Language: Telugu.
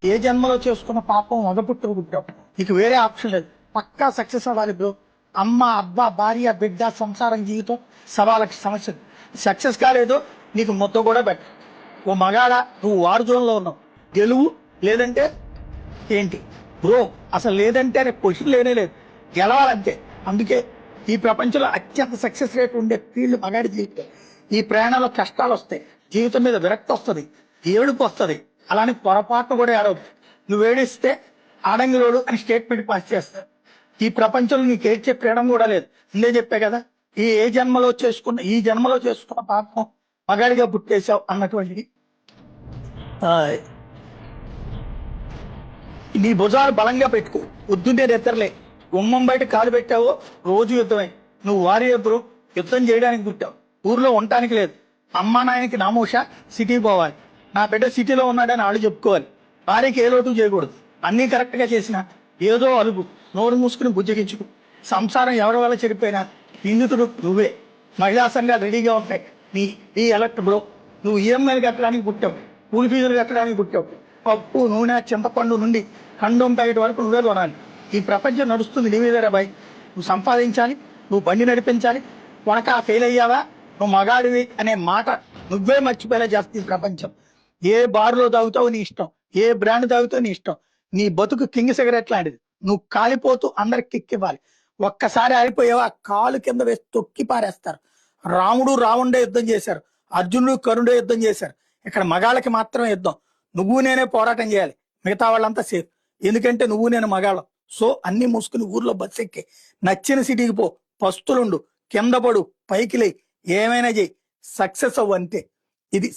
ఏ జన్మలో చేసుకున్న పాపం మొదపుట్టు పుట్టావు, నీకు వేరే ఆప్షన్ లేదు. పక్కా సక్సెస్ అవ్వాలి బ్రో. అమ్మ, అబ్బా, భార్య, బిడ్డ, సంసారం, జీవితం, సవాళ్ళకి సమస్యలు. సక్సెస్ కాలేదు, నీకు మొత్తం కూడా బెటర్. ఓ మగాడ, నువ్వు వార్ జోన్లో ఉన్నావు, గెలువు. లేదంటే ఏంటి బ్రో, అసలు లేదంటే అనే క్వశ్చన్ లేనే లేదు, గెలవాలంతే. అందుకే ఈ ప్రపంచంలో అత్యంత సక్సెస్ రేట్ ఉండే ఫీల్డ్ మగాడి జీవితం. ఈ ప్రయాణంలో కష్టాలు వస్తాయి, జీవితం మీద విరక్తి వస్తుంది, ఏడుపు వస్తుంది. అలానే పొరపాటు కూడా ఏడవద్దు. నువ్వు ఏడిస్తే ఆడంగిలోడు అని స్టేట్మెంట్ పాస్ చేస్తారు. ఈ ప్రపంచంలో నీకు ఏడ్చే ఫ్రీడమ్ కూడా లేదు. ముందే చెప్పే కదా, ఏ జన్మలో చేసుకున్న పాపం మగాడిగా పుట్టేశావు అన్నటువంటిది. నీ భుజాలు బలంగా పెట్టుకో, వద్దుంటే నిద్రలే. గుమ్మం బయట కాలు పెట్టావో రోజు యుద్ధమే. నువ్వు వారి ఎదురు యుద్ధం చేయడానికి పుట్టావు, ఊర్లో ఉండటానికి లేదు. అమ్మా నాయనకి నామోష, సిటీ పోవాలి. నా బిడ్డ సిటీలో ఉన్నాడని వాళ్ళు చెప్పుకోవాలి. భార్యకి ఏ లోటు చేయకూడదు. అన్నీ కరెక్ట్గా చేసినా ఏదో అలుగు, నోరు మూసుకుని బుజ్జగించుకు. సంసారం ఎవరి వల్ల చెడిపోయినా నిందితుడు నువ్వే. మహిళా సంఘాలు రెడీగా ఉంటాయి. నీ ఎలక్ట్ బ్రో. నువ్వు ఈఎంఐలు కట్టడానికి పుట్టావు, కూలి ఫీజులు కట్టడానికి పుట్టావు. పప్పు, నూనె, చింతపండు నుండి ఖండం ప్యాకెట్ వరకు నువ్వే కొనాలి. ఈ ప్రపంచం నడుస్తుంది నీ మీదే బాయ్. నువ్వు సంపాదించాలి, నువ్వు బండి నడిపించాలి. కొనక ఫెయిల్ అయ్యావా, నువ్వు మగాడివి అనే మాట నువ్వే మర్చిపోయేలా చేస్తుంది ఈ ప్రపంచం. ఏ బార్లో తాగుతావు నీ ఇష్టం, ఏ బ్రాండ్ తాగుతావు నీ ఇష్టం. నీ బతుకు కింగ్ సిగరెట్ లాంటిది. నువ్వు కాలిపోతూ అందరికి కిక్ ఇవ్వాలి. ఒక్కసారి ఆగిపోయావా, కాలు కింద వేసి తొక్కి పారేస్తారు. రాముడు రావణుడే యుద్ధం చేశారు, అర్జునుడు కరుణుడే యుద్ధం చేశారు. ఇక్కడ మగాళ్ళకి మాత్రమే యుద్ధం. నువ్వు నేనే పోరాటం చేయాలి, మిగతా వాళ్ళంతా సేఫ్. ఎందుకంటే నువ్వు నేను మగాళ్ళం. సో అన్ని మూసుకుని ఊర్లో బస్సు ఎక్కి నచ్చిన సిటీకి పో, పస్తులుండు, కింద పడు, పైకి లే, ఏమైనా చేయి, సక్సెస్ అవ్వు అంతే. ఇది